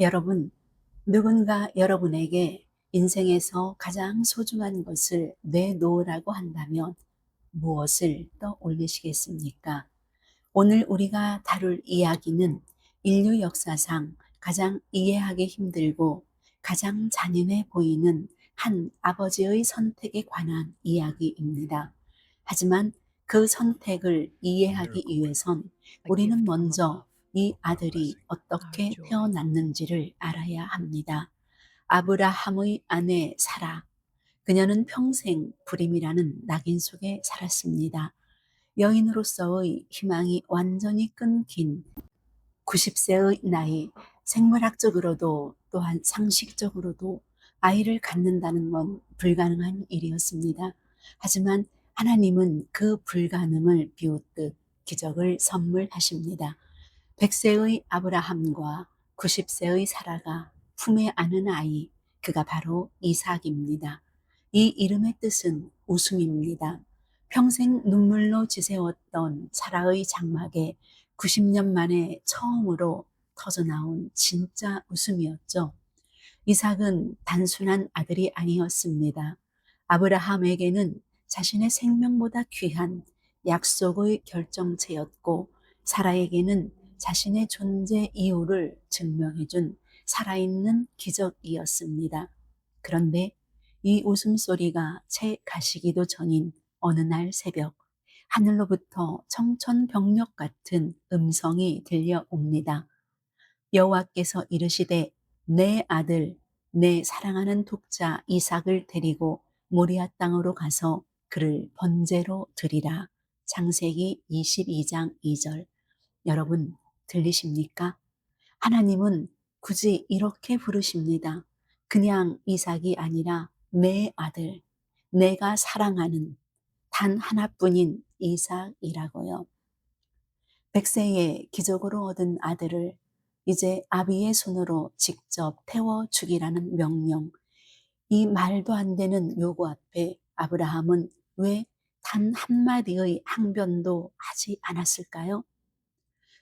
여러분, 누군가 여러분에게 인생에서 가장 소중한 것을 내놓으라고 한다면 무엇을 떠올리시겠습니까? 오늘 우리가 다룰 이야기는 인류 역사상 가장 이해하기 힘들고 가장 잔인해 보이는 한 아버지의 선택에 관한 이야기입니다. 하지만 그 선택을 이해하기 위해선 우리는 먼저 이 아들이 어떻게 태어났는지를 알아야 합니다. 아브라함의 아내 사라. 그녀는 평생 불임이라는 낙인 속에 살았습니다. 여인으로서의 희망이 완전히 끊긴 90세의 나이, 생물학적으로도 또한 상식적으로도 아이를 갖는다는 건 불가능한 일이었습니다. 하지만 하나님은 그 불가능을 비웃듯 기적을 선물하십니다. 100세의 아브라함과 90세의 사라가 품에 안은 아이, 그가 바로 이삭입니다. 이 이름의 뜻은 웃음입니다. 평생 눈물로 지새웠던 사라의 장막에 90년 만에 처음으로 터져나온 진짜 웃음이었죠. 이삭은 단순한 아들이 아니었습니다. 아브라함에게는 자신의 생명보다 귀한 약속의 결정체였고, 사라에게는 자신의 존재 이유를 증명해준 살아있는 기적이었습니다. 그런데 이 웃음소리가 채 가시기도 전인 어느 날 새벽, 하늘로부터 청천벽력 같은 음성이 들려옵니다. 여호와께서 이르시되 내 아들 내 사랑하는 독자 이삭을 데리고 모리아 땅으로 가서 그를 번제로 드리라. 창세기 22장 2절. 여러분 들리십니까? 하나님은 굳이 이렇게 부르십니다. 그냥 이삭이 아니라 내 아들, 내가 사랑하는 단 하나뿐인 이삭이라고요. 100세에 기적으로 얻은 아들을 이제 아비의 손으로 직접 태워 죽이라는 명령. 이 말도 안 되는 요구 앞에 아브라함은 왜 단 한마디의 항변도 하지 않았을까요?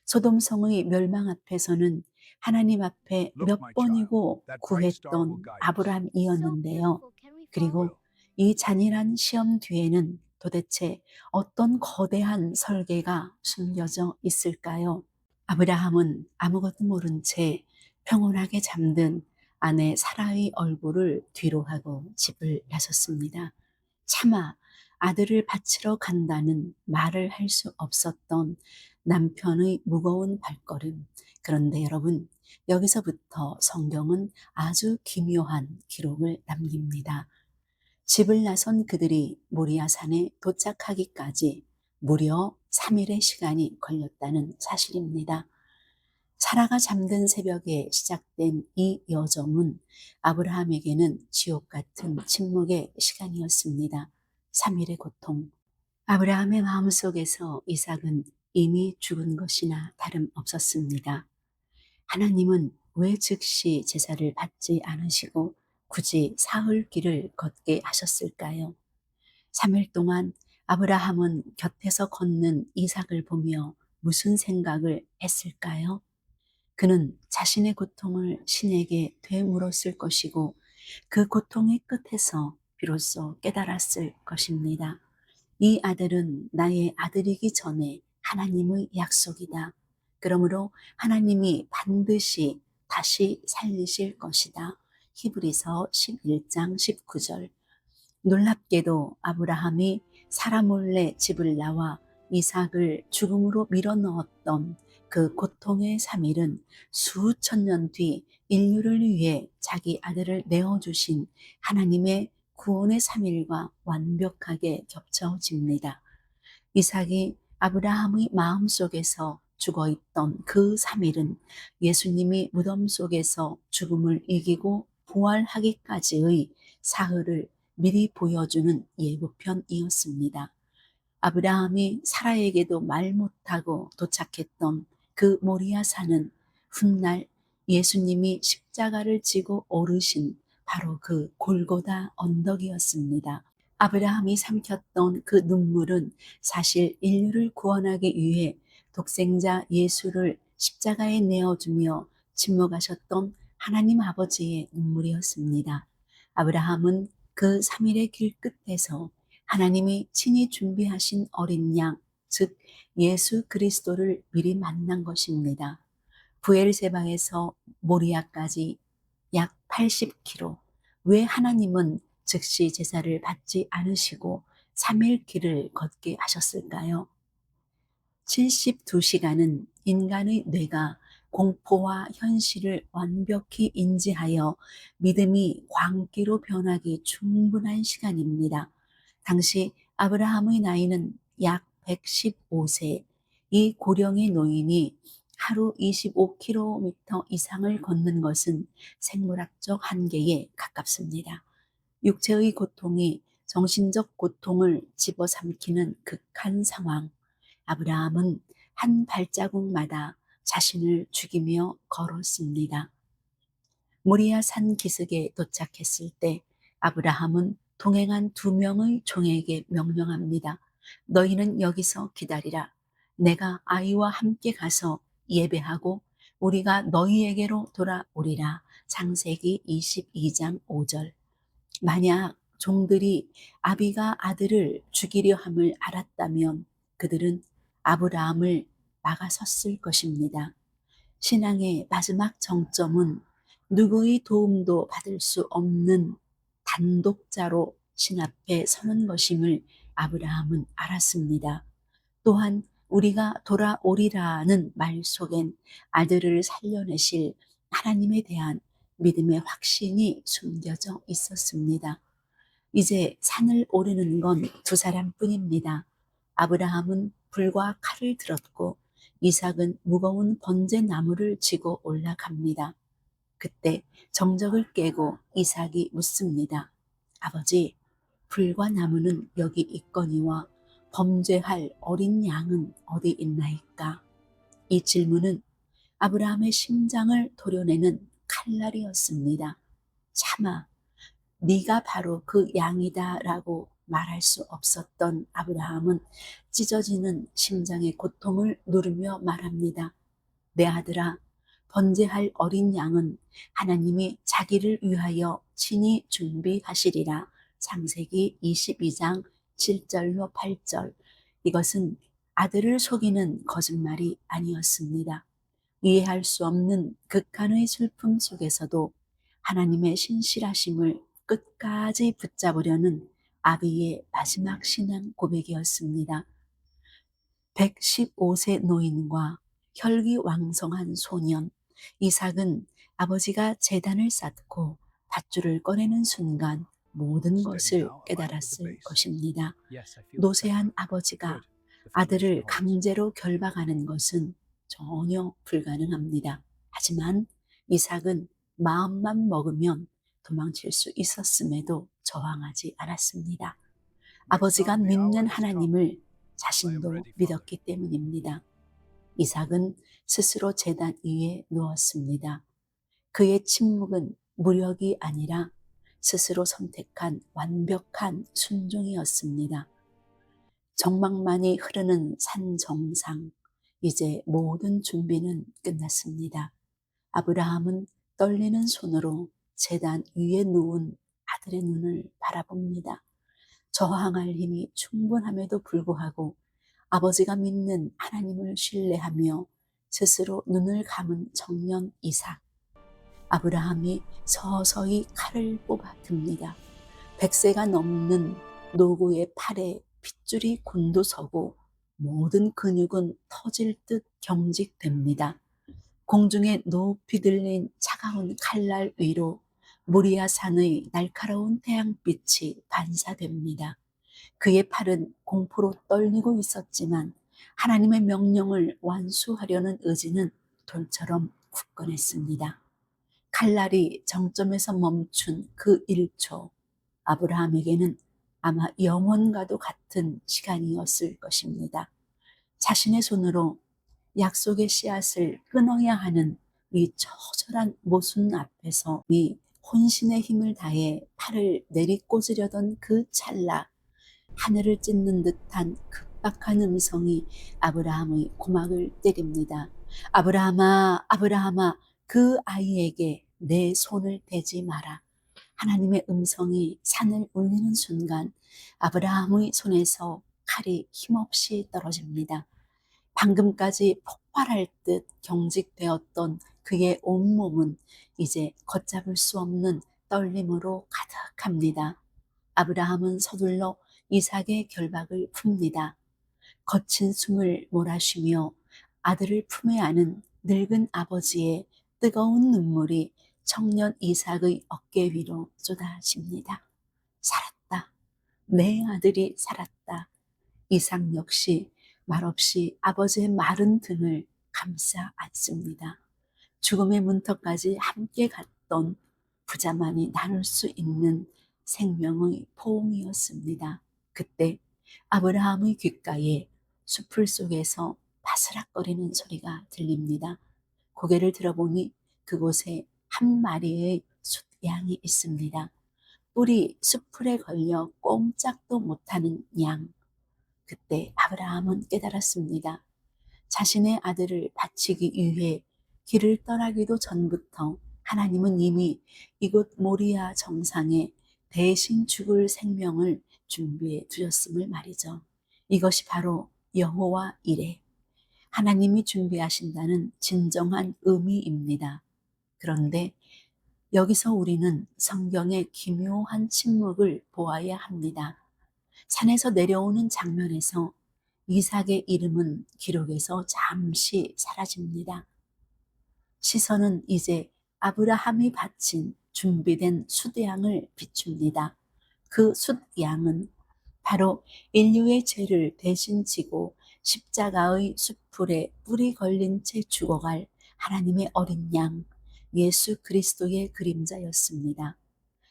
소돔성의 멸망 앞에서는 하나님 앞에 Look, 몇 my child, 번이고 that bright star will 구했던 guide us. So 아브라함이었는데요. beautiful. Can we 그리고 follow? Will. 이 잔인한 시험 뒤에는 도대체 어떤 거대한 설계가 숨겨져 있을까요? 아브라함은 아무것도 모른 채 평온하게 잠든 아내 사라의 얼굴을 뒤로 하고 집을 나섰습니다. 차마 아들을 바치러 간다는 말을 할 수 없었던 남편의 무거운 발걸음. 그런데 여러분, 여기서부터 성경은 아주 기묘한 기록을 남깁니다. 집을 나선 그들이 모리아산에 도착하기까지 무려 3일의 시간이 걸렸다는 사실입니다. 사라가 잠든 새벽에 시작된 이 여정은 아브라함에게는 지옥 같은 침묵의 시간이었습니다. 3일의 고통. 아브라함의 마음속에서 이삭은 이미 죽은 것이나 다름없었습니다. 하나님은 왜 즉시 제사를 받지 않으시고 굳이 사흘 길을 걷게 하셨을까요? 3일 동안 아브라함은 곁에서 걷는 이삭을 보며 무슨 생각을 했을까요? 그는 자신의 고통을 신에게 되물었을 것이고 그 고통의 끝에서 비로소 깨달았을 것입니다. 이 아들은 나의 아들이기 전에 하나님의 약속이다. 그러므로 하나님이 반드시 다시 살리실 것이다. 히브리서 11장 19절. 놀랍게도 아브라함이 사라 몰래 집을 나와 이삭을 죽음으로 밀어넣었던 그 고통의 3일은 수천 년 뒤 인류를 위해 자기 아들을 내어주신 하나님의 구원의 3일과 완벽하게 겹쳐집니다. 이삭이 아브라함의 마음속에서 죽어있던 그 3일은 예수님이 무덤 속에서 죽음을 이기고 부활하기까지의 사흘을 미리 보여주는 예고편이었습니다. 아브라함이 사라에게도 말 못하고 도착했던 그 모리아 산은 훗날 예수님이 십자가를 지고 오르신 바로 그 골고다 언덕이었습니다. 아브라함이 삼켰던 그 눈물은 사실 인류를 구원하기 위해 독생자 예수를 십자가에 내어주며 침묵하셨던 하나님 아버지의 눈물이었습니다. 아브라함은 그 3일의 길 끝에서 하나님이 친히 준비하신 어린 양, 즉 예수 그리스도를 미리 만난 것입니다. 부엘세바에서 모리아까지 약 80km. 왜 하나님은 즉시 제사를 받지 않으시고 3일 길을 걷게 하셨을까요? 72시간은 인간의 뇌가 공포와 현실을 완벽히 인지하여 믿음이 광기로 변하기 충분한 시간입니다. 당시 아브라함의 나이는 약 115세. 이 고령의 노인이 하루 25km 이상을 걷는 것은 생물학적 한계에 가깝습니다. 육체의 고통이 정신적 고통을 집어삼키는 극한 상황. 아브라함은 한 발자국마다 자신을 죽이며 걸었습니다. 모리아 산 기슭에 도착했을 때 아브라함은 동행한 2명의 종에게 명령합니다. 너희는 여기서 기다리라. 내가 아이와 함께 가서 예배하고 우리가 너희에게로 돌아오리라. 창세기 22장 5절. 만약 종들이 아비가 아들을 죽이려 함을 알았다면 그들은 아브라함을 막아섰을 것입니다. 신앙의 마지막 정점은 누구의 도움도 받을 수 없는 단독자로 신 앞에 서는 것임을 아브라함은 알았습니다. 또한 우리가 돌아오리라는 말 속엔 아들을 살려내실 하나님에 대한 믿음의 확신이 숨겨져 있었습니다. 이제 산을 오르는 건 2사람뿐입니다. 아브라함은 불과 칼을 들었고 이삭은 무거운 번제 나무를 지고 올라갑니다. 그때 정적을 깨고 이삭이 묻습니다. 아버지, 불과 나무는 여기 있거니와 범죄할 어린 양은 어디 있나이까? 이 질문은 아브라함의 심장을 도려내는 칼날이었습니다. 차마 네가 바로 그 양이다라고 말할 수 없었던 아브라함은 찢어지는 심장의 고통을 누르며 말합니다. 내 아들아, 번제할 어린 양은 하나님이 자기를 위하여 친히 준비하시리라. 창세기 22장 7절로 8절. 이것은 아들을 속이는 거짓말이 아니었습니다. 이해할 수 없는 극한의 슬픔 속에서도 하나님의 신실하심을 끝까지 붙잡으려는 아비의 마지막 신앙 고백이었습니다. 115세 노인과 혈기왕성한 소년 이삭은 아버지가 제단을 쌓고 밧줄을 꺼내는 순간 모든 것을 깨달았을 것입니다. 노쇠한 아버지가 아들을 강제로 결박하는 것은 전혀 불가능합니다. 하지만 이삭은 마음만 먹으면 도망칠 수 있었음에도 저항하지 않았습니다. 아버지가 믿는 하나님을 자신도 믿었기 때문입니다. 이삭은 스스로 제단 위에 누웠습니다. 그의 침묵은 무력이 아니라 스스로 선택한 완벽한 순종이었습니다. 정막만이 흐르는 산 정상, 이제 모든 준비는 끝났습니다. 아브라함은 떨리는 손으로 제단 위에 누운 아들의 눈을 바라봅니다. 저항할 힘이 충분함에도 불구하고 아버지가 믿는 하나님을 신뢰하며 스스로 눈을 감은 청년 이삭. 아브라함이 서서히 칼을 뽑아 듭니다. 100세가 넘는 노구의 팔에 핏줄이 곤두서고 모든 근육은 터질 듯 경직됩니다. 공중에 높이 들린 차가운 칼날 위로 모리아 산의 날카로운 태양빛이 반사됩니다. 그의 팔은 공포로 떨리고 있었지만 하나님의 명령을 완수하려는 의지는 돌처럼 굳건했습니다. 칼날이 정점에서 멈춘 그 1초, 아브라함에게는 아마 영원과도 같은 시간이었을 것입니다. 자신의 손으로 약속의 씨앗을 끊어야 하는 이 처절한 모순 앞에서 이 혼신의 힘을 다해 팔을 내리꽂으려던 그 찰나, 하늘을 찢는 듯한 급박한 음성이 아브라함의 고막을 때립니다. 아브라함아, 아브라함아. 그 아이에게 내 손을 대지 마라. 하나님의 음성이 산을 울리는 순간 아브라함의 손에서 칼이 힘없이 떨어집니다. 방금까지 폭발할 듯 경직되었던 그의 온몸은 이제 걷잡을 수 없는 떨림으로 가득합니다. 아브라함은 서둘러 이삭의 결박을 풉니다. 거친 숨을 몰아쉬며 아들을 품에 안은 늙은 아버지의 뜨거운 눈물이 청년 이삭의 어깨 위로 쏟아집니다. 살았다. 내 아들이 살았다. 이삭 역시 말없이 아버지의 마른 등을 감싸 안습니다. 죽음의 문턱까지 함께 갔던 부자만이 나눌 수 있는 생명의 포옹이었습니다. 그때 아브라함의 귓가에 수풀 속에서 바스락거리는 소리가 들립니다. 고개를 들어보니 그곳에 한 마리의 숫양이 있습니다. 뿔이 수풀에 걸려 꼼짝도 못하는 양. 그때 아브라함은 깨달았습니다. 자신의 아들을 바치기 위해 길을 떠나기도 전부터 하나님은 이미 이곳 모리아 정상에 대신 죽을 생명을 준비해 두셨음을 말이죠. 이것이 바로 여호와 이레, 하나님이 준비하신다는 진정한 의미입니다. 그런데 여기서 우리는 성경의 기묘한 침묵을 보아야 합니다. 산에서 내려오는 장면에서 이삭의 이름은 기록에서 잠시 사라집니다. 시선은 이제 아브라함이 바친 준비된 숫양을 비춥니다. 그 숫양은 바로 인류의 죄를 대신 지고 십자가의 숫불에 뿔이 걸린 채 죽어갈 하나님의 어린 양, 예수 그리스도의 그림자였습니다.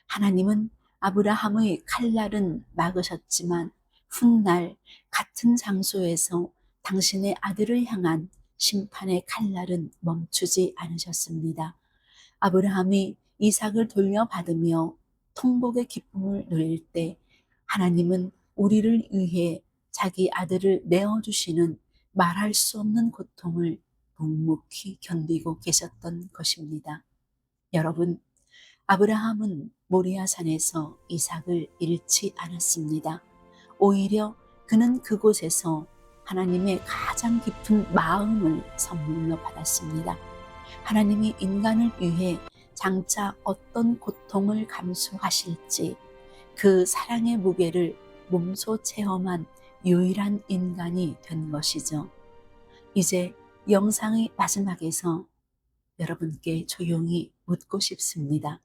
하나님은 아브라함의 칼날은 막으셨지만 훗날 같은 장소에서 당신의 아들을 향한 심판의 칼날은 멈추지 않으셨습니다. 아브라함이 이삭을 돌려받으며 통복의 기쁨을 누릴 때 하나님은 우리를 위해 자기 아들을 내어주시는 말할 수 없는 고통을 묵묵히 견디고 계셨던 것입니다. 여러분, 아브라함은 모리아 산에서 이삭을 잃지 않았습니다. 오히려 그는 그곳에서 하나님의 가장 깊은 마음을 선물로 받았습니다. 하나님이 인간을 위해 장차 어떤 고통을 감수하실지 그 사랑의 무게를 몸소 체험한 유일한 인간이 된 것이죠. 이제 영상의 마지막에서 여러분께 조용히 묻고 싶습니다.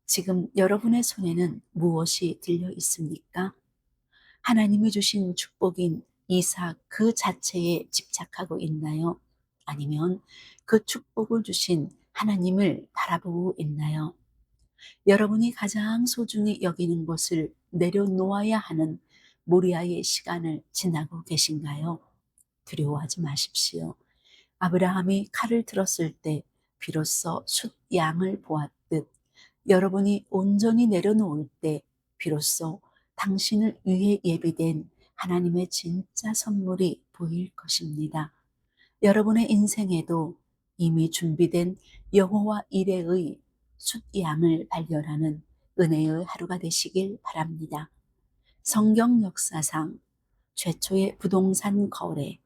지금 여러분의 손에는 무엇이 들려 있습니까? 하나님이 주신 축복인 이삭 그 자체에 집착하고 있나요? 아니면 그 축복을 주신 하나님을 바라보고 있나요? 여러분이 가장 소중히 여기는 것을 내려놓아야 하는 모리아의 시간을 지나고 계신가요? 두려워하지 마십시오. 아브라함이 칼을 들었을 때 비로소 숫 양을 보았듯 여러분이 온전히 내려놓을 때 비로소 당신을 위해 예비된 하나님의 진짜 선물이 보일 것입니다. 여러분의 인생에도 이미 준비된 여호와 이레의 숫 양을 발견하는 은혜의 하루가 되시길 바랍니다. 성경 역사상 최초의 부동산 거래,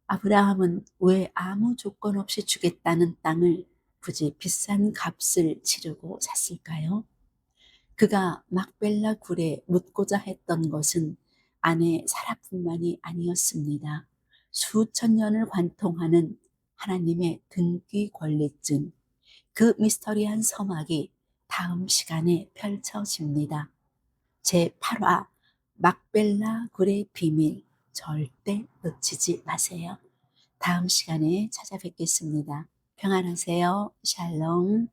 아브라함은 왜 아무 조건 없이 주겠다는 땅을 굳이 비싼 값을 치르고 샀을까요? 그가 막벨라 굴에 묻고자 했던 것은 아내 사라뿐만이 아니었습니다. 수천 년을 관통하는 하나님의 등기 권리증, 그 미스터리한 서막이 다음 시간에 펼쳐집니다. 제8화 막벨라 굴의 비밀, 절대 놓치지 마세요. 다음 시간에 찾아뵙겠습니다. 평안하세요. 샬롬.